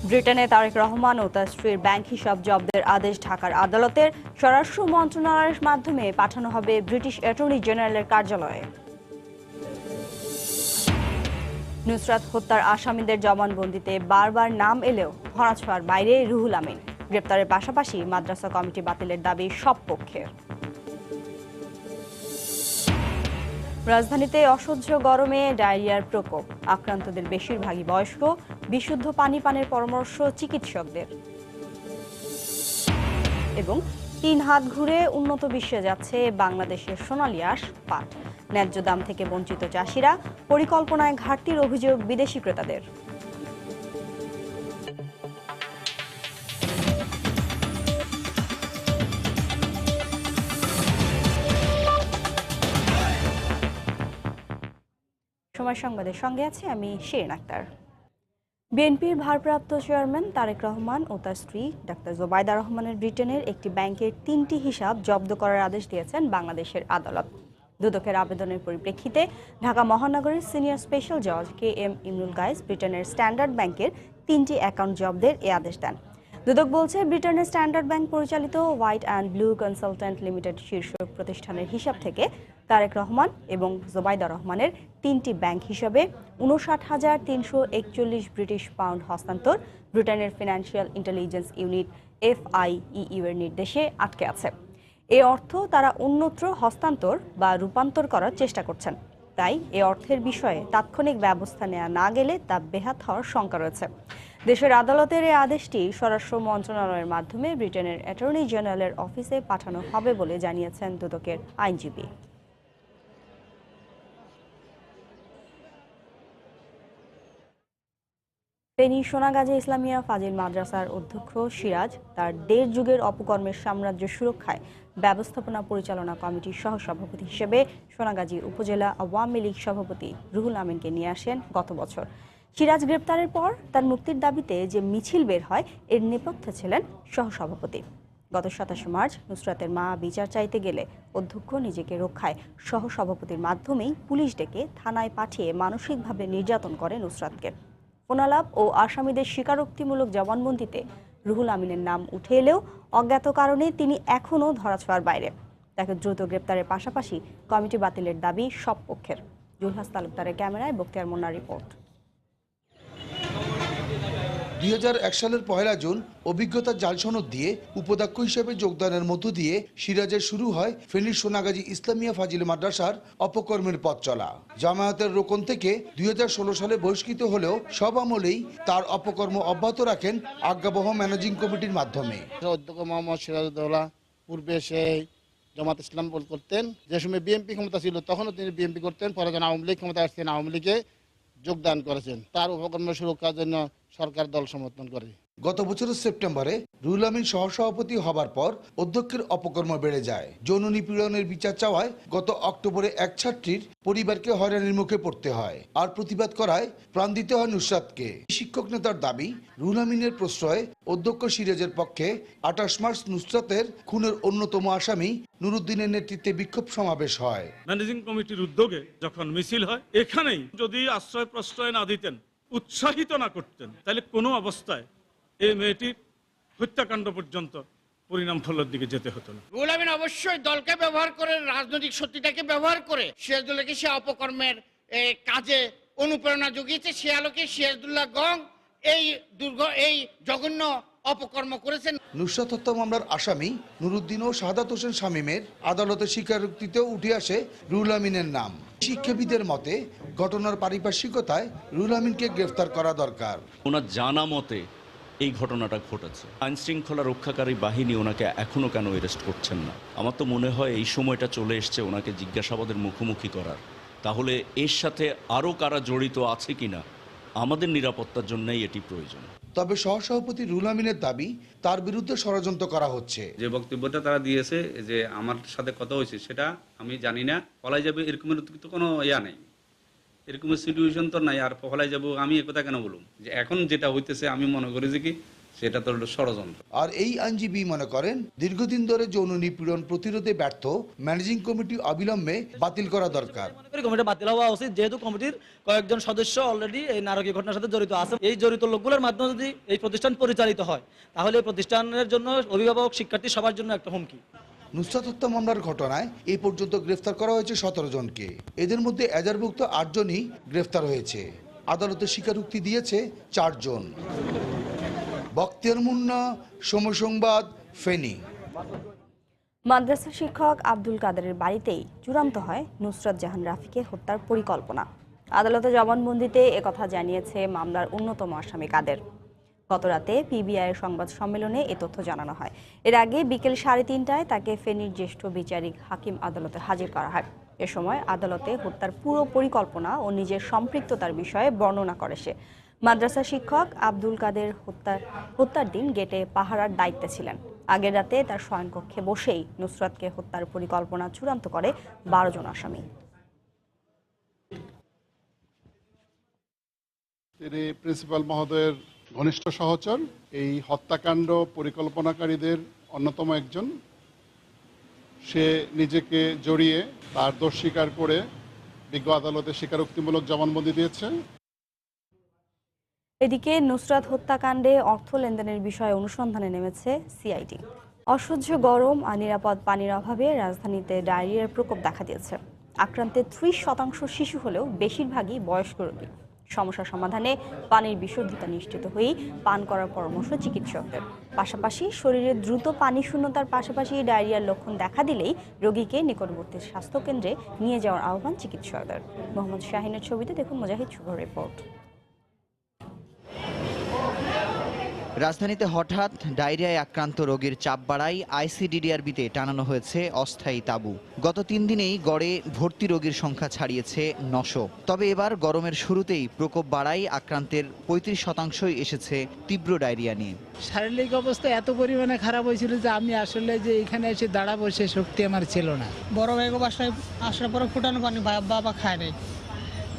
ব্রিটেনে তারেক রহমান ও তার স্ত্রীর ব্যাংক হিসাব জব্দের আদেশ ঢাকার আদালতের। স্বরাষ্ট্র মন্ত্রণালয়ের মাধ্যমে পাঠানো হবে ব্রিটিশ অ্যাটর্নি জেনারেলের কার্যালয়ে। নুসরাত হত্যার আসামিদের জবানবন্দিতে বারবার নাম এলেও ধরাছোঁয়ার বাইরে রুহুল আমিন। গ্রেপ্তারের পাশাপাশি মাদ্রাসা কমিটি বাতিলের দাবি সব পক্ষের। রাজধানীতে অসহ্য গরমে ডায়রিয়ার প্রকোপ। আক্রান্তদের বেশিরভাগই বয়স্ক। বিশুদ্ধ পানি পানের পরামর্শ চিকিৎসকদের। এবং 3 হাত ঘুরে উন্নত বিশ্বে যাচ্ছে বাংলাদেশের সোনালী আঁশ পাট। ন্যায্য দাম থেকে বঞ্চিত চাষিরা, পরিকল্পনায় ঘাটতির অভিযোগ বিদেশি ক্রেতাদের। সময় সংবাদের সঙ্গে আছে আমি শিরিন আক্তার। বিএনপির ভারপ্রাপ্ত চেয়ারম্যান তারেক রহমান ও তার স্ত্রী ডাক্তার জোবাইদা রহমানের ব্রিটেনের একটি ব্যাংকের 3টি হিসাব জব্দ করার আদেশ দিয়েছেন বাংলাদেশের আদালত। দুদকের আবেদনের পরিপ্রেক্ষিতে ঢাকা মহানগরের সিনিয়র স্পেশাল জজ KM ইমরুল গাইস ব্রিটেনের স্ট্যান্ডার্ড ব্যাংকের 3টি অ্যাকাউন্ট জব্দের এ আদেশ দেন। দুদক বলছে, ব্রিটেনের স্ট্যান্ডার্ড ব্যাংক পরিচালিত white and blue consultant limited শীর্ষক প্রতিষ্ঠানের হিসাব থেকে তারেক রহমান এবং জোবাইদা রহমানের 3টি ব্যাংক হিসাবে 59,341 ব্রিটিশ পাউন্ড হস্তান্তর ব্রিটেনের ফিনান্সিয়াল ইন্টেলিজেন্স ইউনিট FIEU এর নির্দেশে আটকে আছে। এ অর্থ তারা অন্যত্র হস্তান্তর বা রূপান্তর করার চেষ্টা করছেন। তাই এ অর্থের বিষয়ে তাৎক্ষণিক ব্যবস্থা নেওয়া না গেলে তা বেহাত হওয়ার শঙ্কা রয়েছে। দেশের আদালতের এই আদেশটি স্বরাষ্ট্র মন্ত্রণালয়ের মাধ্যমে ব্রিটেনের অ্যাটর্নি জেনারেলের অফিসে পাঠানো হবে বলে জানিয়েছেন দুদকের আইনজীবী। ফেনী সোনাগাজী ইসলামিয়া ফাজিল মাদ্রাসার অধ্যক্ষ সিরাজ তার 1.5 যুগের অপকর্মের সাম্রাজ্য সুরক্ষায় ব্যবস্থাপনা পরিচালনা কমিটির সহসভাপতি হিসেবে সোনাগাজী উপজেলা আওয়ামী লীগ সভাপতি রুহুল আমিনকে নিয়ে আসেন গত বছর। সিরাজ গ্রেপ্তারের পর তার মুক্তির দাবিতে যে মিছিল বের হয়, এর নেপথ্যে ছিলেন সহসভাপতি। গত 27 মার্চ নুসরাতের মা বিচার চাইতে গেলে অধ্যক্ষ নিজেকে রক্ষায় সহসভাপতির মাধ্যমেই পুলিশ ডেকে থানায় পাঠিয়ে মানসিকভাবে নির্যাতন করে নুসরাতকে। ফোনালাপ ও আসামিদের স্বীকারোক্তিমূলক জবানবন্দিতে রুহুল আমিনের নাম উঠে এলেও অজ্ঞাত কারণে তিনি এখনও ধরাছোঁয়ার বাইরে। তাকে দ্রুত গ্রেপ্তারের পাশাপাশি কমিটি বাতিলের দাবি সব পক্ষের। জুলহাস তালুকদারের ক্যামেরায় বখতিয়ার মোল্লার রিপোর্ট। 2001 সালের 1 জুন অভিজ্ঞতার জাল সনদ দিয়ে উপদাক্ষ হিসেবে যোগদানের মধ্য দিয়ে সিরাজের শুরু হয় ফেনীর সোনাগাজী ইসলামিয়া ফাজিল মাদ্রাসার অপকর্মের পথ চলা। জামায়াতের রোকন থেকে 2016 সালে বহিষ্কৃত হলেও সব আমলেই তার অপকর্ম অব্যাহত রাখেন আজ্ঞাবহ ম্যানেজিং কমিটির মাধ্যমে। অধ্যক্ষ মোহাম্মদ সিরাজউদ্দৌলা পূর্বে সেই জামাত ইসলাম করতেন, যে সময় বিএনপি ক্ষমতা ছিল তখনও তিনি বিএনপি করতেন, পরে যখন আওয়ামী লীগ ক্ষমতা আসছেন আওয়ামী লীগে যোগদান করেছেন। তার উপকর্ম সুরক্ষার জন্য সরকার দল সমর্থন করে। গত বছরের সেপ্টেম্বরে রুহুল আমিন সহসভাপতি হবার পর অধ্যক্ষের অপকর্ম বেড়ে যায়। যৌন নিপীড়নের বিচার চাওয়ায় গত অক্টোবরে এক ছাত্রীর পরিবারকে হয়রানির মুখে পড়তে হয়, আর প্রতিবাদ করায় প্রাণ দিতে হয় নুসরাতকে। শিক্ষক নেতার দাবি, রুহুল আমিনের প্রশ্রয়ে অধ্যক্ষ সিরাজের পক্ষে 28 মার্চ নুসরাতের খুনের অন্যতম আসামি নুরুদ্দিনের নেতৃত্বে বিক্ষোভ সমাবেশ হয়। ম্যানেজিং কমিটির উদ্যোগে যখন মিছিল হয়, এখানেই যদি আশ্রয় প্রশ্রয় না দিতেন, উৎসাহিত না করতেন, তাহলে কোনো অবস্থায় এই মেয়েটির হত্যাকাণ্ড পর্যন্ত পরিণাম ফলের দিকে যেতে হতো না। রুহুল আমিন অবশ্যই দলকে ব্যবহার করে, রাজনৈতিক শক্তিটাকে ব্যবহার করে সিরাজুল্লাহকে সে অপকর্মের কাজে অনুপ্রেরণা জুগিয়েছে। সে আলোকে সিরাজুল্লাহ গং এই জঘন্য অপকর্ম করেছেন। নুসরাত হত্যা মামলার আসামি নুরুদ্দিন ও শাহাদাত হোসেন শামীমের আদালতের স্বীকারোক্তিতেও উঠে আসে রুহুল আমিনের নাম। শিক্ষাবিদের মতে ঘটনার পারিপার্শ্বিকতায় রুহুল আমিনকে গ্রেফতার করা দরকার। ওনার জানা মতে এই ঘটনাটা ঘটেছে, আইন শৃঙ্খলা রক্ষাকারী বাহিনী ওনাকে এখনো কেন অ্যারেস্ট করছেন না? আমার তো মনে হয় এই সময়টা চলে এসছে ওনাকে জিজ্ঞাসাবাদের মুখোমুখি করার। তাহলে এর সাথে আরও কারা জড়িত আছে কিনা, আমাদের নিরাপত্তার জন্যই এটি প্রয়োজন। তবে সহসভাপতি রুহুল আমিনের দাবি, তার বিরুদ্ধে ষড়যন্ত্র করা হচ্ছে। যে বক্তব্যটা তারা দিয়েছে যে আমার সাথে কথা হয়েছে, সেটা আমি জানি না। পলাই যাবে এরকমের তো কোনো ইয়া নেই, এরকমের সিচুয়েশন তো নাই। আর পলাই যাব আমি একথা কেন বলুন? যে এখন যেটা হইতেছে আমি মনে করি যে কি সেটা তো হলো ষড়যন্ত্র। আর এই আইনজীবী মনে করেন দীর্ঘদিন ধরে যৌন নিপীড়ন প্রতিরোধে ব্যর্থ ম্যানেজিং কমিটি অবিলম্বে বাতিল করা দরকার। কমিটি বাতিল হওয়া উচিত, যেহেতু কমিটির কয়েকজন সদস্য অলরেডি এই নারকীয় ঘটনার সাথে জড়িত আছে। এই জড়িত লোকগুলোর মাধ্যমে যদি এই প্রতিষ্ঠান পরিচালিত হয় তাহলে এই প্রতিষ্ঠানের জন্য অভিভাবক, শিক্ষার্থী সবার জন্য একটা হুমকি। নুসরাত হত্যা মামলার ঘটনায় এই পর্যন্ত গ্রেফতার করা হয়েছে 17 জনকে। এদের মধ্যে এজাহারভুক্ত 8 জনই গ্রেফতার হয়েছে। আদালতে স্বীকারোক্তি দিয়েছে 4 জন। বখতিয়ার মুন্না, সময় সংবাদ, ফেনী। মাদ্রাসা শিক্ষক আব্দুল কাদেরের বাড়িতেই চূড়ান্ত হয় নুসরাত জাহান রাফিকে হত্যার পরিকল্পনা। আদালতে জবানবন্দিতে একথা জানিয়েছে মামলার অন্যতম আসামি কাদের। গতরাতে পিবিআইয়ের সংবাদ সম্মেলনে এ তথ্য জানানো হয়। এর আগে বিকেল 3:30টায় তাকে ফেনীর জ্যেষ্ঠ বিচারিক হাকিম আদালতে হাজির করা হয়। এ সময় আদালতে হত্যার পুরো পরিকল্পনা ও নিজের সম্পৃক্ততার বিষয়ে বর্ণনা করে সে। মাদ্রাসা শিক্ষক আব্দুল কাদের হত্যার দিন গেটে পাহারার দায়িত্বে ছিলেন। আগের রাতে তার শয়নকক্ষে বসেই নুসরাতকে হত্যার পরিকল্পনা চূড়ান্ত করে 12 জন আসামি। তিনি প্রিন্সিপাল মহোদয়ের ঘনিষ্ঠ সহচর, এই হত্যাকাণ্ড পরিকল্পনাকারীদের অন্যতম একজন। সে নিজেকে জড়িয়ে তার দোষ স্বীকার করে বিজ্ঞ আদালতে স্বীকারোক্তিমূলক জবানবন্দি দিয়েছে। এদিকে নুসরাত হত্যাকাণ্ডে অর্থ লেনদেনের বিষয়ে অনুসন্ধানে নেমেছে সিআইডি। অসহ্য গরম আর নিরাপদ পানির অভাবে রাজধানীতে ডায়রিয়ার প্রকোপ দেখা দিয়েছে। আক্রান্তের 30% শিশু হলেও বেশিরভাগই বয়স্ক রোগী। সমস্যা সমাধানে পানির বিশুদ্ধতা নিশ্চিত হয়েই পান করার পরামর্শ চিকিৎসকদের। পাশাপাশি শরীরে দ্রুত পানি শূন্যতার পাশাপাশি ডায়রিয়ার লক্ষণ দেখা দিলেই রোগীকে নিকটবর্তী স্বাস্থ্যকেন্দ্রে নিয়ে যাওয়ার আহ্বান চিকিৎসকদের। মোহাম্মদ শাহিনের ছবিতে দেখুন মুজাহিদ শুভর রিপোর্ট। রাজধানীতে হঠাৎ ডায়রিয়ায় আক্রান্ত রোগীর চাপ বাড়ায় আইসিডিডিআরবিতে টানানো হয়েছে অস্থায়ী তাঁবু। গত 3 দিনেই গড়ে ভর্তি রোগীর সংখ্যা ছাড়িয়েছে 900। তবে এবার গরমের শুরুতেই প্রকোপ বাড়ায় আক্রান্তের 35% এসেছে তীব্র ডায়রিয়া নিয়ে। শারীরিক অবস্থা এত পরিমাণে খারাপ হয়েছিল যে আমি আসলে যে এখানে এসে দাঁড়াবো সে শক্তি আমার ছিল না। বড় ভাই বাসায় আসার পরে ফুটানো পানি বাবা খায় নাই,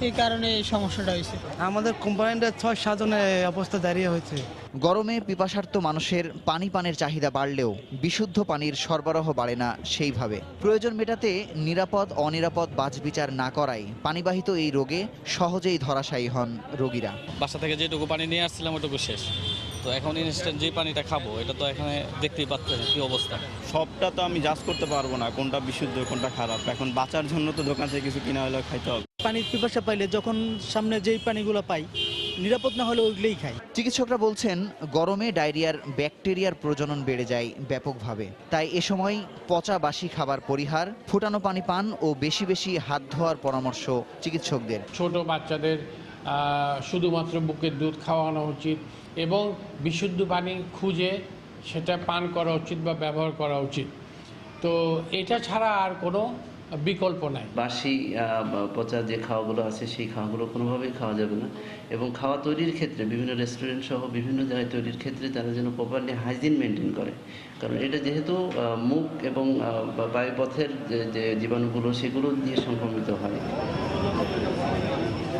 এই কারণে এই সমস্যাটা হয়েছে। আমাদের কোম্পানিটা 6-7 জনের অবস্থা দাঁড়িয়ে হয়েছে। গরমে পিপাসার্ত মানুষের পানির চাহিদা বাড়লেও বিশুদ্ধ পানির সরবরাহ বাড়ে না সেইভাবে। প্রয়োজন মেটাতে নিরাপদ অনিরাপদ বাছবিচার না করায় পানিবাহিত এই রোগে সহজেই ধরাশায়ী হন রোগীরা। বাসা থেকে যেটুকু পানি নিয়ে আসছিলাম ওটুকু শেষ, তো এখন ইনস্ট্যান্ট যে পানিটা খাবো এটা তো এখানে দেখতেই পাচ্ছেন কি অবস্থা। সবটা তো আমি জাজ করতে পারবো না কোনটা বিশুদ্ধ কোনটা খারাপ। এখন বাঁচার জন্য তো দোকান থেকে কিছু কিনা হলেও খাইতে হবে। পানির পিপাসা পাইলে যখন সামনে যেই পানিগুলো পাই নিরাপদ না হলে ওইগুলোই খাই। চিকিৎসকরা বলছেন গরমে ডায়রিয়ার ব্যাকটেরিয়ার প্রজনন বেড়ে যায় ব্যাপকভাবে। তাই এ সময় পচা বাসি খাবার পরিহার, ফুটানো পানি পান ও বেশি বেশি হাত ধোয়ার পরামর্শ চিকিৎসকদের। ছোট বাচ্চাদের শুধুমাত্র বুকের দুধ খাওয়ানো উচিত এবং বিশুদ্ধ পানি খুঁজে সেটা পান করা উচিত বা ব্যবহার করা উচিত। তো এটা ছাড়া আর কোনো বিকল্প নাই। বাসি পচা যে খাওয়াগুলো আছে সেই খাওয়াগুলো কোনোভাবেই খাওয়া যাবে না। এবং খাওয়া তৈরির ক্ষেত্রে বিভিন্ন রেস্টুরেন্ট সহ বিভিন্ন জায়গায় তৈরির ক্ষেত্রে তারা যেন প্রপারলি হাইজিন মেনটেন করে, কারণ এটা যেহেতু মুখ এবং বায়ুপথের যে জীবাণুগুলো সেগুলো দিয়ে সংক্রমিত হয়।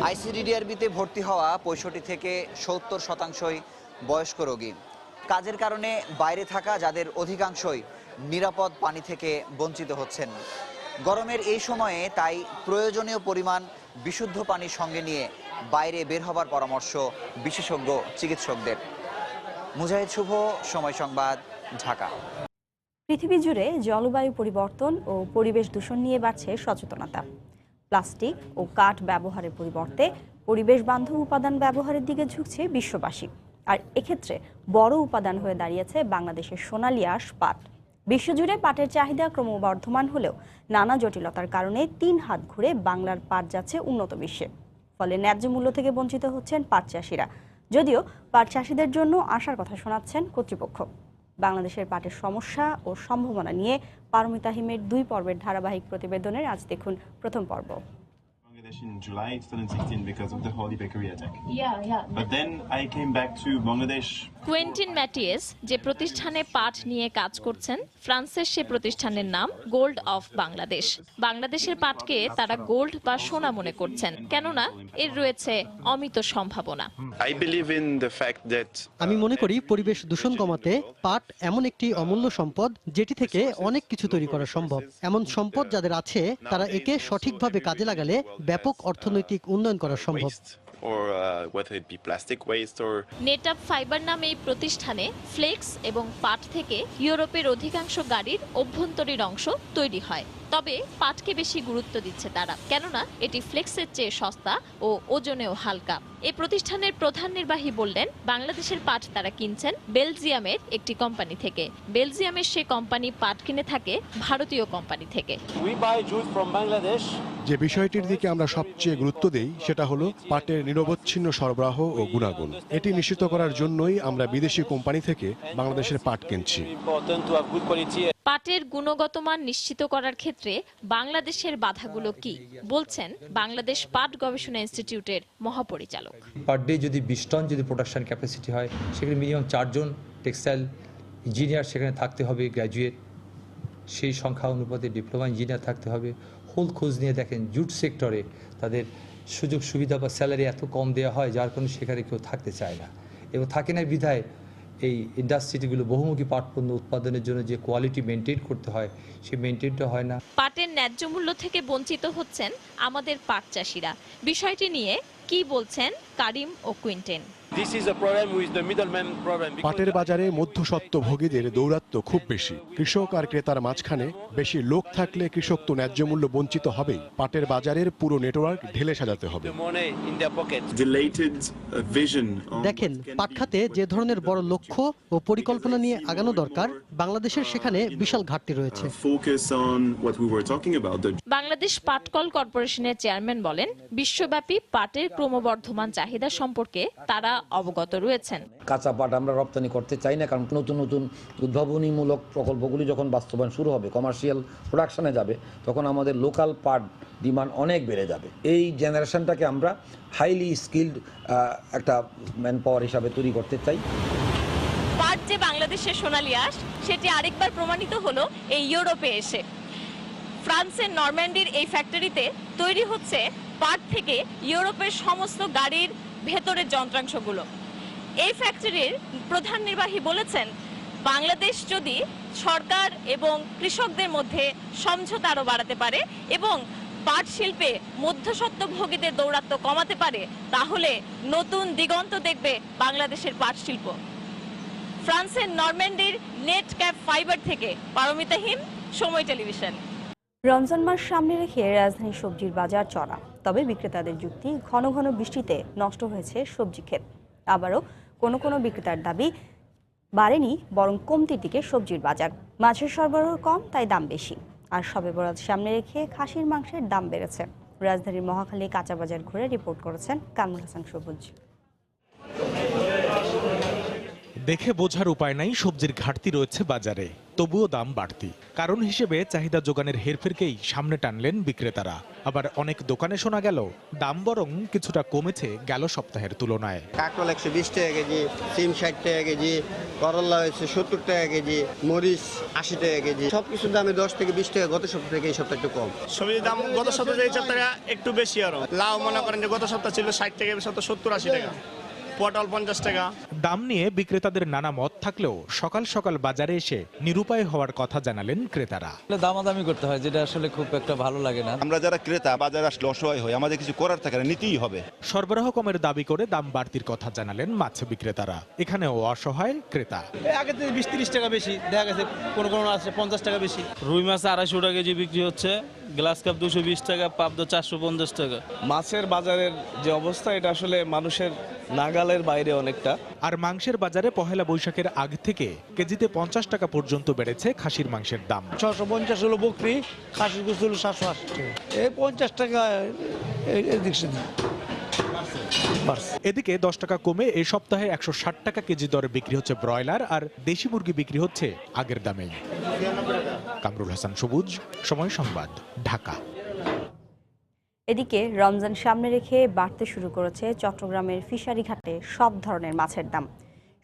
আইসিডিডিআরবিতে ভর্তি হওয়া 65 থেকে 70% বয়স্ক রোগী। কাজের কারণে বাইরে থাকা যাদের অধিকাংশই নিরাপদ পানি থেকে বঞ্চিত হচ্ছেন। গরমের এই সময়ে তাই প্রয়োজনীয় পরিমাণ বিশুদ্ধ পানি সঙ্গে নিয়ে বাইরে বের হবার পরামর্শ বিশেষজ্ঞ চিকিৎসকদের। মুজাহিদ শুভ, সময় সংবাদ, ঢাকা। পৃথিবী জুড়ে জলবায়ু পরিবর্তন ও পরিবেশ দূষণ নিয়ে বাড়ছে সচেতনতা। প্লাস্টিক ও কাঠ ব্যবহারের পরিবর্তে পরিবেশ বান্ধব উপাদান ব্যবহারের দিকে ঝুঁকছে বিশ্ববাসী। আর এক্ষেত্রে বড় উপাদান হয়ে দাঁড়িয়েছে বাংলাদেশের সোনালী আঁশ পাট। বিশ্বজুড়ে পাটের চাহিদা ক্রমবর্ধমান হলেও নানা জটিলতার কারণে 3 হাত ঘুরে বাংলার পাট যাচ্ছে উন্নত বিশ্বে। ফলে ন্যায্য মূল্য থেকে বঞ্চিত হচ্ছেন পাট চাষিরা। যদিও পাট চাষিদের জন্য আশার কথা শোনাচ্ছেন কর্তৃপক্ষ। বাংলাদেশের পাটের সমস্যা ও সম্ভাবনা নিয়ে পারমিতা হিমের 2 পর্বের ধারাবাহিক প্রতিবেদনের আজ দেখুন প্রথম পর্ব। In July 2016 because of the Holi bakery attack. But then I came back to Bangladesh কুয়েন্টিন ম্যাটিয়েস যে প্রতিষ্ঠানে পাট নিয়ে কাজ করছেন, ফ্রান্সের সে প্রতিষ্ঠানের নাম গোল্ড অফ বাংলাদেশ। বাংলাদেশের পাটকে তারা গোল্ড বা সোনা মনে করছেন, কেননা এর রয়েছে অমিত সম্ভাবনা। আমি মনে করি পরিবেশ দূষণ কমাতে পাট এমন একটি অমূল্য সম্পদ যেটি থেকে অনেক কিছু তৈরি করা সম্ভব। এমন সম্পদ যাদের আছে তারা একে সঠিকভাবে কাজে লাগালে ব্যাপক অর্থনৈতিক উন্নয়ন করা সম্ভব। নেটআপ ফাইবার নামে এই প্রতিষ্ঠানে ফ্লেক্স এবং পাট থেকে ইউরোপের অধিকাংশ গাড়ির অভ্যন্তরীণ অংশ তৈরি হয়। তবে পাটকে বেশি গুরুত্ব দিচ্ছে তারা, কেননা এটি ফ্লেক্সের চেয়ে সস্তা ও ওজনেও হালকা। এই প্রতিষ্ঠানের প্রধান নির্বাহী বললেন, বাংলাদেশের পাট তারা কিনছেন বেলজিয়ামের একটি কোম্পানি থেকে। বেলজিয়ামের সে কোম্পানি পাট কিনে থাকে ভারতীয় কোম্পানি থেকে। যে বিষয়টির দিকে আমরা সবচেয়ে গুরুত্ব দেই সেটা হলো পাটের নিরবচ্ছিন্ন সরবরাহ ও গুণাগুণ। এটি নিশ্চিত করার জন্যই আমরা বিদেশি কোম্পানি থেকে বাংলাদেশের পাট কিনছি। পাটের গুণগত মান নিশ্চিত করার ক্ষেত্রে বাংলাদেশের বাধাগুলো কি, বলছেন বাংলাদেশ পাট গবেষণা ইনস্টিটিউটের মহাপরিচালক। পার ডে যদি 20 টন যদি প্রোডাকশন ক্যাপাসিটি হয়, সেখানে মিনিমাম 4 জন টেক্সটাইল ইঞ্জিনিয়ার সেখানে থাকতে হবে, গ্র্যাজুয়েট। সেই সংখ্যা অনুপাতে ডিপ্লোমা ইঞ্জিনিয়ার থাকতে হবে। হোল খোঁজ নিয়ে দেখেন জুট সেক্টরে তাদের সুযোগ সুবিধা বা স্যালারি এত কম দেওয়া হয়, যার কারণে সেখানে কেউ থাকতে চায় না, এবং থাকে না বিধায় এই ইন্ডাস্ট্রিগুলো বহুমুখী পাট পণ্য উৎপাদনের জন্য যে কোয়ালিটি মেনটেন করতে হয়, সেই মেনটেনটা হয় না। পাটের ন্যায্য মূল্য থেকে বঞ্চিত হচ্ছেন আমাদের পাট চাষিরা। বিষয়টি নিয়ে কি বলছেন কারিম ও কুইন্টেন। পাটের বাজারে মধ্যস্বত্বভোগীদের দৌরাত্ম্য খুব বেশি। কৃষক আর ক্রেতার মাঝখানে বেশি লোক থাকলে কৃষক তো ন্যায্য মূল্য বঞ্চিত হবেই। পাটের বাজারের পুরো নেটওয়ার্ক ঢেলে সাজাতে হবে। দেখেন, পাট খাতে যে ধরনের বড় লক্ষ্য ও পরিকল্পনা নিয়ে আগানো দরকার, বাংলাদেশের সেখানে বিশাল ঘাটতি রয়েছে। বাংলাদেশ পাটকল কর্পোরেশনের চেয়ারম্যান বলেন, বিশ্বব্যাপী পাটের ক্রমবর্ধমান চাহিদা সম্পর্কে তারা অবগত রয়েছেন। কাঁচা পাট আমরা রপ্তানি করতে চাই না, কারণ নতুন নতুন উদ্ভাবনীমূলক প্রকল্পগুলি যখন বাস্তবায়ন শুরু হবে, কমার্শিয়াল প্রোডাকশনে যাবে, তখন আমাদের লোকাল পাট ডিমান্ড অনেক বেড়ে যাবে। এই জেনারেশনটাকে আমরা হাইলি স্কিল্ড একটা ম্যান পাওয়ার হিসাবে তৈরি করতে চাই। পাট যে বাংলাদেশের সোনালী আঁশ, সেটি আরেকবার প্রমাণিত হলো এই ইউরোপে এসে। ফ্রান্সের নরম্যান্ডির এই ফ্যাক্টরিতে তৈরি হচ্ছে পাট থেকে ইউরোপের সমস্ত গাড়ির ভেতরের যন্ত্রাংশগুলো। এই ফ্যাক্টরির প্রধান নির্বাহী বলেছেন, বাংলাদেশ যদি সরকার এবং কৃষকদের মধ্যে সমঝোতা আরও বাড়াতে পারে এবং পাট শিল্পে মধ্যস্বত্বভোগীদের দৌরাত্ম্য কমাতে পারে, তাহলে নতুন দিগন্ত দেখবে বাংলাদেশের পাট শিল্প। ফ্রান্সের নরম্যান্ডির নেট ক্যাপ ফাইবার থেকে পারমিতা হিম, সময় টেলিভিশন। রমজান মাস সামনে রেখে রাজধানীর সবজির বাজার চড়া। তবে বিক্রেতাদের যুক্তি, ঘন ঘন বৃষ্টিতে নষ্ট হয়েছে সবজি ক্ষেত। আবারও কোনো কোনো বিক্রেতার দাবি, বাড়েনি বরং কমতির দিকে সবজির বাজার। মাছের সরবরাহ কম, তাই দাম বেশি। আর শবে বরাত সামনে রেখে খাসির মাংসের দাম বেড়েছে। রাজধানীর মহাখালী কাঁচা বাজার ঘুরে রিপোর্ট করেছেন কামরুল হাসান সবুজ। দেখে বোঝার উপায় নাই সবজির ঘাটতি রয়েছে বাজারে, তবুও দাম বাড়তি। কারণ হিসেবে চাহিদা যোগানের হেরফেরকেই সামনে টানলেন বিক্রেতারা। আবার অনেক দোকানে শোনা গেল দাম বরং কিছুটা কমেছে গেল সপ্তাহের তুলনায়। কাঁকরোল 120 টাকা কেজি, সিম 60 টাকা কেজি, করলা হয়েছে 70 টাকা কেজি, মরিচ 80 টাকা কেজি। সবকিছুর দামে 10 থেকে 20 টাকা গত সপ্তাহ থেকে এই সপ্তাহ একটু কম। সবজির দাম গত সপ্তাহে এই সপ্তাহে একটু বেশি। আরো লাউ মনে করেন যে গত সপ্তাহ ছিল 60 টাকা, এই সপ্তাহ 70-80 টাকা। পটল 50 টাকা। দাম নিয়ে বিক্রেতাদের নানা মত থাকলেও সকাল সকাল বাজারে এসে নিরুপায় হওয়ার কথা জানালেন ক্রেতারা। দামাদামি করতে হয়, যেটা আসলে খুব একটা ভালো লাগে না। আমরা যারা ক্রেতা বাজারে আসলে অসহায় হয়, আমাদের কিছু করার থাকে না, নিতেই হবে। সরবরাহ কমের দাবি করে দাম বাড়তির কথা জানালেন মাছ বিক্রেতারা। এখানেও অসহায় ক্রেতা। আগে থেকে 20-30 টাকা বেশি দেখা গেছে, কোন কোন আছে 50 টাকা বেশি। রুই মাছ 250 টাকা কেজি বিক্রি হচ্ছে, গ্লাস কাপ 220 টাকা, পাবদা 450 টাকা। মাছের বাজারের যে অবস্থা, এটা আসলে মানুষের নাগালের বাইরে অনেকটা। আর মাংসের বাজারে পহেলা বৈশাখের আগ থেকে কেজিতে 50 টাকা পর্যন্ত বেড়েছে খাসির মাংসের দাম। 650 হলো বকরি, খাসির গোশত হলো 780 টাকা। এই 50 টাকা এদিকে 10 টাকা কমে এই সপ্তাহে 160 টাকা কেজি দরে বিক্রি হচ্ছে ব্রয়লার, আর দেশি মুরগি বিক্রি হচ্ছে আগের দামেই। কামরুল হাসান সবুজ, সময় সংবাদ, ঢাকা। এদিকে রমজান সামনে রেখে বাড়তে শুরু করেছে চট্টগ্রামের ফিশারি ঘাটে সব ধরনের মাছের দাম।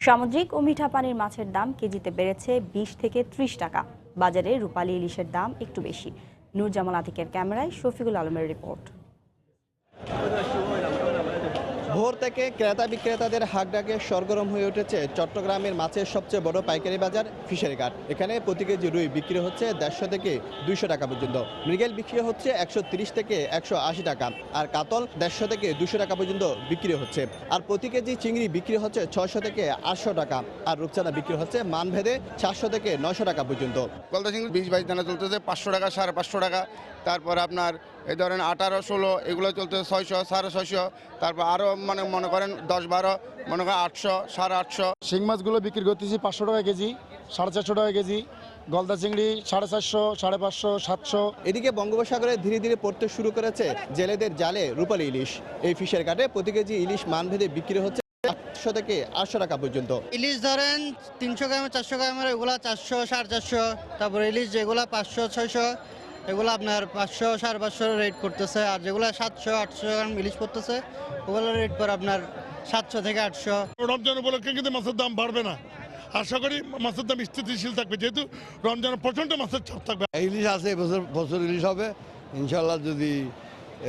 সামুদ্রিক ও মিঠা পানির মাছের দাম কেজিতে বেড়েছে 20 থেকে 30 টাকা। বাজারে রূপালী ইলিশের দাম একটু বেশি। নূরজামাল আতিকের ক্যামেরায় শফিকুল আলমের রিপোর্ট। ভোর থেকে ক্রেতা বিক্রেতাদের হাঁকডাকে সরগরম হয়ে উঠেছে চট্টগ্রামের মাছের সবচেয়ে বড় পাইকারি বাজার ফিশারিঘাট। এখানে প্রতি কেজি রুই বিক্রি হচ্ছে 150 থেকে 200 টাকা পর্যন্ত, মৃগেল বিক্রি হচ্ছে 130 থেকে 180 টাকা, আর কাতল 150 থেকে 200 টাকা পর্যন্ত বিক্রি হচ্ছে। আর প্রতি কেজি চিংড়ি বিক্রি হচ্ছে 600 থেকে 800 টাকা, আর রূপচাঁদা বিক্রি হচ্ছে মানভেদে 700 থেকে 900 টাকা পর্যন্ত। গলদা চিংড়ি 20-22 দানা চলতেছে 500 টাকা, 550 টাকা। তারপর আপনার এই ধরেন 18-16 এগুলো চলতেছে 600, 650। তারপর আরও মনে করেন 10-12 মনে করেন 800, 850। শিং মাছগুলো বিক্রি করতেছি 500 টাকা কেজি, 450 টাকা কেজি। গলদা চিংড়ি 450, 550, 700। এদিকে বঙ্গোপসাগরে ধীরে ধীরে পড়তে শুরু করেছে জেলেদের জালে রূপালী ইলিশ। এই ফিশের ঘাটে প্রতি কেজি ইলিশ মানভেদে বিক্রি হচ্ছে 800 থেকে 800 টাকা পর্যন্ত। ইলিশ ধরেন 300 গ্রামের 400 গ্রামের এগুলা 400, 450। তারপর ইলিশ যেগুলা 500, 600 এগুলো আপনার 500, 550 রেট করতেছে। আর যেগুলো 700, 800 গ্রাম ইলিশ করতেছে ওগুলো রেট পর আপনার 700 থেকে 800। রমজান উপলক্ষে কিন্তু মাছের দাম বাড়বে না, আশা করি মাছের দাম স্থিতিশীল থাকবে, যেহেতু রমজানের প্রচণ্ড মাছের চাপ থাকবে। ইলিশ আছে বছর ইলিশ হবে ইনশাল্লাহ, যদি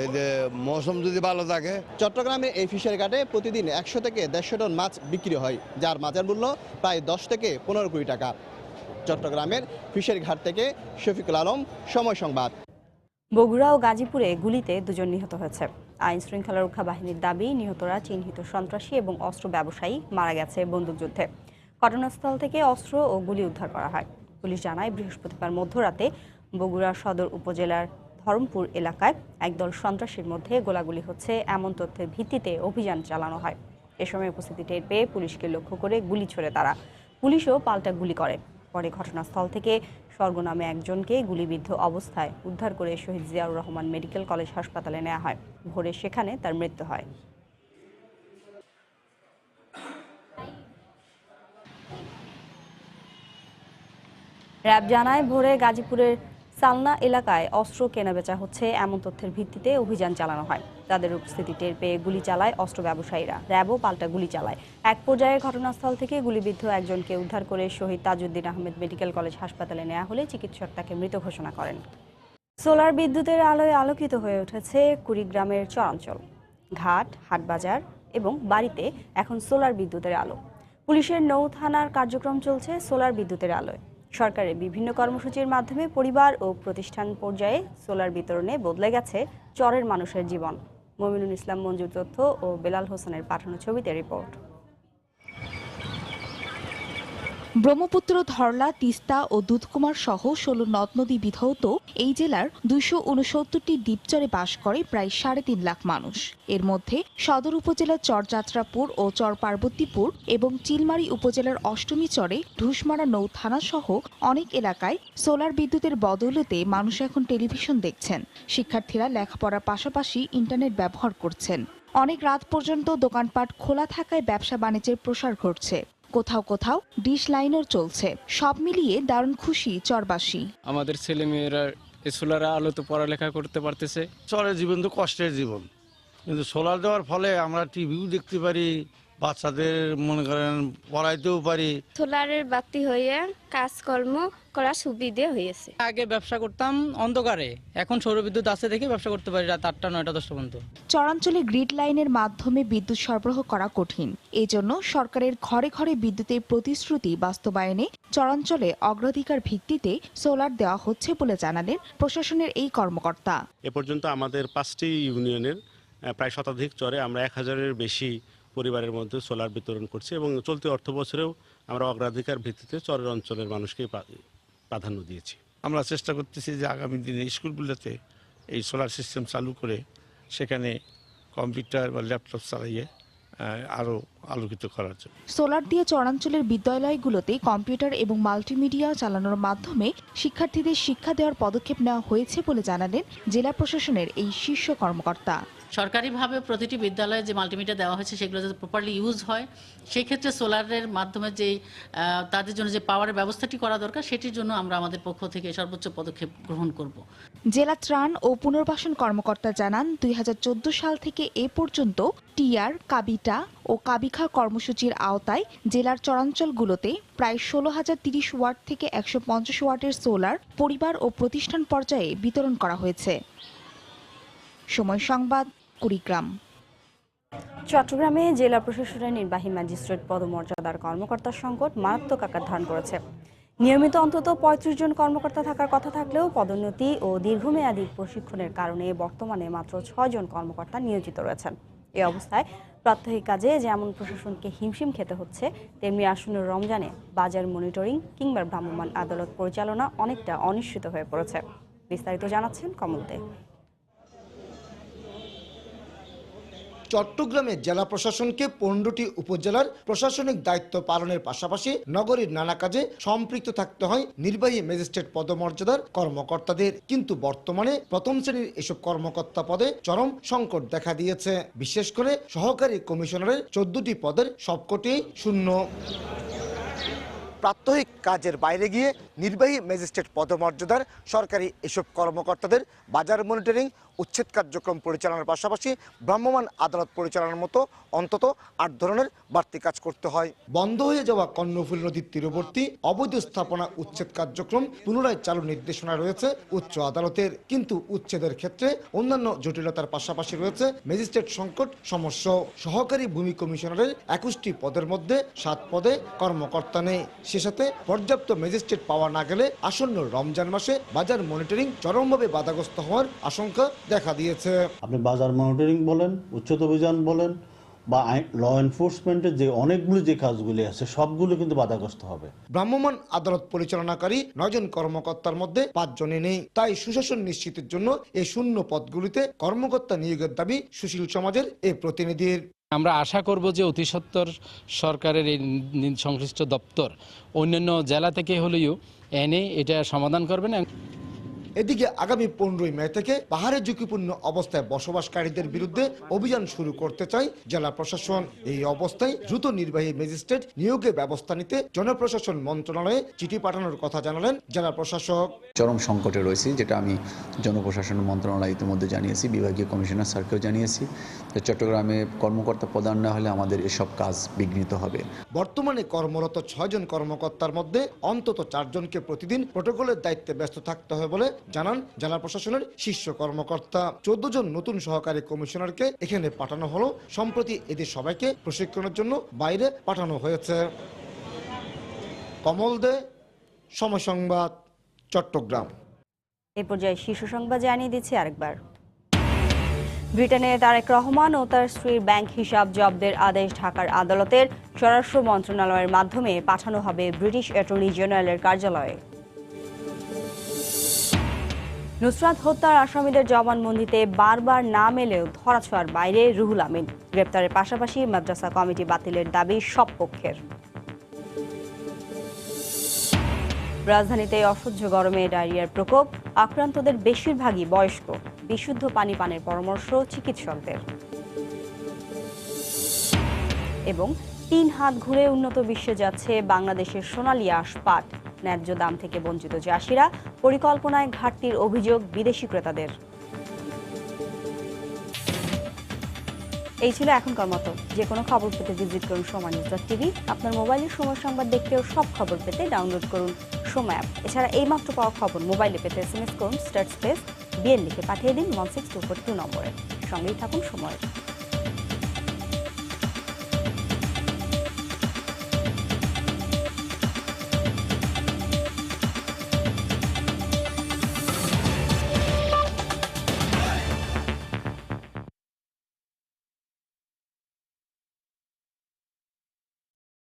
এই যে মৌসুম যদি ভালো থাকে। চট্টগ্রামে এই ফিশের ঘাটে প্রতিদিন 100 থেকে 150 টন মাছ বিক্রি হয়, যার বাজার মূল্য প্রায় 10 থেকে 15 কোটি টাকা। চট্টগ্রামের ফিশের ঘাট থেকে শফিকুল আলম, সময় সংবাদ। বগুড়া ও গাজীপুরে গুলিতে 2 জন নিহত হয়েছে। আইন শৃঙ্খলা রক্ষা বাহিনীর দাবি, নিহতরা চিহ্নিত সন্ত্রাসী এবং অস্ত্র ব্যবসায়ী, মারা গেছে বন্দুকযুদ্ধে। ঘটনাস্থল থেকে অস্ত্র ও গুলি উদ্ধার করা হয়। পুলিশ জানায়, বৃহস্পতিবার মধ্যরাতে বগুড়া সদর উপজেলার ধরমপুর এলাকায় একদল সন্ত্রাসীর মধ্যে গোলাগুলি হচ্ছে এমন তথ্যের ভিত্তিতে অভিযান চালানো হয়। এ সময় উপস্থিতি টের পেয়ে পুলিশকে লক্ষ্য করে গুলি ছোড়ে তারা। পুলিশও পাল্টা গুলি করে। পরে ঘটনাস্থল থেকে স্বর্গ নামে একজনকে গুলিবিদ্ধ অবস্থায় উদ্ধার করে শহীদ জিয়াউর রহমান মেডিকেল কলেজ হাসপাতালে নেওয়া হয়। ভোরে সেখানে তার মৃত্যু হয়। র্যাব জানায়, ভোরে গাজীপুরের সালনা এলাকায় অস্ত্র কেনাবেচা হচ্ছে এমন তথ্যের ভিত্তিতে অভিযান চালানো হয়। তাদের উপস্থিতি টের পেয়ে গুলি চালায় অস্ত্র ব্যবসায়ীরা। র্যাবও পাল্টা গুলি চালায়। এক পর্যায়ে ঘটনাস্থল থেকে গুলিবিদ্ধ একজনকে উদ্ধার করে শহীদ তাজউদ্দিন আহমেদ মেডিকেল কলেজ হাসপাতালে নেওয়া হলে চিকিৎসক তাকে মৃত ঘোষণা করেন। সোলার বিদ্যুতের আলোয় আলোকিত হয়ে উঠেছে কুড়িগ্রামের চরাঞ্চল। ঘাট, হাটবাজার এবং বাড়িতে এখন সোলার বিদ্যুতের আলো। পুলিশের নৌ থানার কার্যক্রম চলছে সোলার বিদ্যুতের আলোয়। সরকারের বিভিন্ন কর্মসূচির মাধ্যমে পরিবার ও প্রতিষ্ঠান পর্যায়ে সোলার বিতরণে বদলে গেছে চরের মানুষের জীবন। মমিনুল ইসলাম মঞ্জুর তথ্য ও বেলাল হোসেনের পাঠানো ছবিতে রিপোর্ট। ব্রহ্মপুত্র, ধরলা, তিস্তা ও দুধকুমার সহ 16 নদ নদী বিধৌত এই জেলার 269টি দ্বীপচরে বাস করে প্রায় 3.5 লাখ মানুষ। এর মধ্যে সদর উপজেলার চরযাত্রাপুর ও চর পার্বতীপুর এবং চিলমারী উপজেলার অষ্টমী চরে ঢুসমারা নৌ থানা সহ অনেক এলাকায় সোলার বিদ্যুতের বদৌলতে মানুষ এখন টেলিভিশন দেখছেন। শিক্ষার্থীরা লেখাপড়ার পাশাপাশি ইন্টারনেট ব্যবহার করছেন। অনেক রাত পর্যন্ত দোকানপাট খোলা থাকায় ব্যবসা বাণিজ্যের প্রসার ঘটছে। কোথাও কোথাও ডিশ লাইনও চলছে। সব মিলিয়ে দারুণ খুশি চরবাসী। আমাদের ছেলে মেয়েরা সোলার আলোতে পড়ালেখা করতে পারতেছে। চরের জীবন তো কষ্টের জীবন, কিন্তু সোলার দেওয়ার ফলে আমরা টিভিও দেখতে পারি, বাচ্চাদের মনে করেন পড়াইতেও পারি। সোলারের বাতি হয়ে কাজকর্ম করার সুবিধে হয়েছে। আগে ব্যবসা করতাম অন্ধকারে, এখন সৌরবিদ্যুৎ আছে দেখে ব্যবসা করতে পারি রাত 8টা, 9টা, 10টা পর্যন্ত। চরাঞ্চলে গ্রিড লাইনের মাধ্যমে বিদ্যুৎ সরবরাহ করা কঠিন। এজন্য সরকারের ঘরে ঘরে বিদ্যুতের প্রতিশ্রুতি বাস্তবায়নে চরাঞ্চলে অগ্রাধিকার ভিত্তিতে সোলার দেওয়া হচ্ছে বলে জানালেন প্রশাসনের এই কর্মকর্তা। এ পর্যন্ত আমাদের 5টি ইউনিয়নের প্রায় শতাধিক চরে আমরা 1000-এর বেশি পরিবারের মধ্যে সোলার বিতরণ করছি এবং চলতি অর্থ বছরেও আমরা অগ্রাধিকার ভিত্তিতে চরের অঞ্চলের মানুষকে প্রাধান্য দিয়েছি। আমরা চেষ্টা করতেছি যে আগামী দিনে স্কুলগুলোতে এই সোলার সিস্টেম চালু করে সেখানে কম্পিউটার বা ল্যাপটপ চালাইয়ে আরও আলোকিত করার জন্য। সোলার দিয়ে চরাঞ্চলের বিদ্যালয়গুলোতে কম্পিউটার এবং মাল্টিমিডিয়া চালানোর মাধ্যমে শিক্ষার্থীদের শিক্ষা দেওয়ার পদক্ষেপ নেওয়া হয়েছে বলে জানালেন জেলা প্রশাসনের এই শীর্ষ কর্মকর্তা। সরকারিভাবে প্রতিটি বিদ্যালয়ে যে মাল্টিমিটার দেওয়া হয়েছে সেগুলো যাতে প্রপারলি ইউজ হয়, সেই ক্ষেত্রে সোলারের মাধ্যমে যেই তাদের জন্য যে পাওয়ারের ব্যবস্থাটি করা দরকার সেটির জন্য আমরা আমাদের পক্ষ থেকে সর্বোচ্চ পদক্ষেপ গ্রহণ করব। জেলা ত্রাণ ও পুনর্বাসন কর্মকর্তা জানান 2014 সাল থেকে এ পর্যন্ত টিআর, কাবিটা ও কাবিখা কর্মসূচির আওতায় জেলার চরাঞ্চলগুলোতে প্রায় 16,030 ওয়াট থেকে 150 ওয়াটের সোলার পরিবার ও প্রতিষ্ঠান পর্যায়ে বিতরণ করা হয়েছে। সময় সংবাদ, কুড়িগ্রাম। চট্টগ্রামে জেলা প্রশাসনের নির্বাহী ম্যাজিস্ট্রেট পদমর্যাদার কর্মকর্তার সংকট মারাত্মক আকার ধারণ করেছে। নিয়মিত অন্তত 35 জন কর্মকর্তা থাকার কথা থাকলেও পদোন্নতি ও দীর্ঘমেয়াদী প্রশিক্ষণের কারণে বর্তমানে মাত্র 6 জন কর্মকর্তা নিয়োজিত রয়েছেন। এই অবস্থায় প্রাত্যহিক কাজে যেমন প্রশাসনকে হিমশিম খেতে হচ্ছে, তেমনি আসন্ন রমজানে বাজার মনিটরিং কিংবা ভ্রাম্যমাণ আদালত পরিচালনা অনেকটা অনিশ্চিত হয়ে পড়েছে। বিস্তারিত জানাচ্ছেন কমল দে। চট্টগ্রামে জেলা প্রশাসনকে 15টি উপজেলার প্রশাসনিক দায়িত্ব পালনের পাশাপাশি নগরীর নানা কাজে সম্পৃক্ত থাকতে হয় নির্বাহী ম্যাজিস্ট্রেট পদমর্যাদার কর্মকর্তাদের। কিন্তু বর্তমানে প্রথম শ্রেণীর এসব কর্মকর্তা পদে চরম সংকট দেখা দিয়েছে। বিশেষ করে সহকারী কমিশনারের 14টি পদের সবকটি শূন্য। প্রাত্যহিক কাজের বাইরে গিয়ে নির্বাহী ম্যাজিস্ট্রেট পদমর্যাদার সরকারি এসব কর্মকর্তাদের বাজার মনিটরিং, উচ্ছেদ কার্যক্রম পরিচালনার পাশাপাশি ভ্রাম্যমাণ আদালত পরিচালনার মতো অন্তত 8 ধরনের বাড়তি কাজ করতে হয়। বন্ধ হয়ে যাওয়া কর্ণফুলী নদীর তীরবর্তী অবৈধ স্থাপনা উচ্ছেদ কার্যক্রম পুনরায় চালু নির্দেশনা রয়েছে উচ্চ আদালতের। কিন্তু উচ্ছেদের ক্ষেত্রে অন্যান্য জটিলতার পাশাপাশি রয়েছে ম্যাজিস্ট্রেট সংকট সমস্যা। সহকারী ভূমি কমিশনারের 21টি পদের মধ্যে 7 পদে কর্মকর্তা নেই। সে সাথে পর্যাপ্ত ম্যাজিস্ট্রেট পাওয়া না গেলে আসন্ন রমজান মাসে বাজার মনিটরিং চরমভাবে বাধাগ্রস্ত হওয়ার আশঙ্কা দেখা দিয়েছে। আপনি বাজার মনিটরিং বলেন, উচ্ছেদ অভিযান বলেন বা ল এনফোর্সমেন্টের যে অনেকগুলো যে কাজগুলি আছে সবগুলো কিন্তু বাধাগ্রস্ত হবে। ভ্রাম্যমাণ আদালত পরিচালনাকারী 9 জন কর্মকর্তার মধ্যে 5 জনই নেই। তাই সুশাসন নিশ্চিতের জন্য এই শূন্য পদগুলিতে কর্মকর্তা নিয়োগের দাবি সুশীল সমাজের এই প্রতিনিধির। আমরা আশা করব যে অতি সত্বর সরকারের এই সংশ্লিষ্ট দপ্তর অন্যান্য জেলা থেকে হলেও এনে এটা সমাধান করবেন। এদিকে আগামী 15 মে থেকে পাহাড়ে ঝুঁকিপূর্ণ অবস্থায় বসবাসকারীদের বিরুদ্ধে অভিযান শুরু করতে চায় জেলা প্রশাসন। এই অবস্থায় দ্রুত নির্বাহী ম্যাজিস্ট্রেট নিয়োগের ব্যবস্থা নিতে জনপ্রশাসন মন্ত্রণালয়ে চিঠি পাঠানোর কথা জানালেন জেলা প্রশাসক। চরম সংকটে রয়েছে, যেটা আমি জনপ্রশাসন মন্ত্রণালয় ইতিমধ্যে জানিয়েছি, বিভাগীয় কমিশনার স্যারকেও জানিয়েছি। চট্টগ্রামে কর্মকর্তা প্রদান না হলে আমাদের এসব কাজ বিঘ্নিত হবে। বর্তমানে কর্মরত 6 জন কর্মকর্তার মধ্যে অন্তত 4 জনকে প্রতিদিন প্রটোকলের দায়িত্বে ব্যস্ত থাকতে হয় বলে জানান জেলা প্রশাসনের শীর্ষ কর্মকর্তা। 14 জন নতুন সহকারী কমিশনারকে এখানে পাঠানো হলো। সম্প্রতি এদের সবাইকে প্রশিক্ষণের জন্য বাইরে পাঠানো হয়েছে। কমল দে, সময় সংবাদ, চট্টগ্রাম। এই পর্যায়ে শীর্ষ সংবাদ জানিয়ে দিচ্ছি আরেকবার। ব্রিটেনে তারেক রহমান ও তার স্ত্রীর ব্যাংক হিসাব জব্দের আদেশ ঢাকার আদালতের স্বরাষ্ট্র মন্ত্রণালয়ের মাধ্যমে পাঠানো হবে ব্রিটিশ অ্যাটর্নি জেনারেলের কার্যালয়ে। নুসরাত হত্যার আসামিদের জবানবন্দিতে বারবার নাম এলেও ধরাছোঁয়ার বাইরে রুহুল আমিন। গ্রেপ্তারের পাশাপাশি মাদ্রাসা কমিটি বাতিলের দাবি সব পক্ষের। রাজধানীতে অসহ্য গরমে ডায়রিয়ার প্রকোপ, আক্রান্তদের বেশিরভাগই বয়স্ক। বিশুদ্ধ পানি পানের পরামর্শ চিকিৎসকদের। এবং 3 হাত ঘুরে উন্নত বিশ্বে যাচ্ছে বাংলাদেশের সোনালী আঁশ পাট। ন্যায্য দাম থেকে বঞ্চিত চাষিরা, পরিকল্পনায় ঘাটতির অভিযোগ বিদেশি ক্রেতাদের। এই ছিল এখনকার মতো। যে কোনো খবর পেতে ভিজিট করুন সময়.tv। আপনার মোবাইলে সময় সংবাদ দেখতেও সব খবর পেতে ডাউনলোড করুন সময় অ্যাপ। এছাড়া এই মাত্র পাওয়া খবর মোবাইলে পেতে SMS করুন *BN লিখে পাঠিয়ে দিন 16242 নম্বরে। সঙ্গেই থাকুন সময়।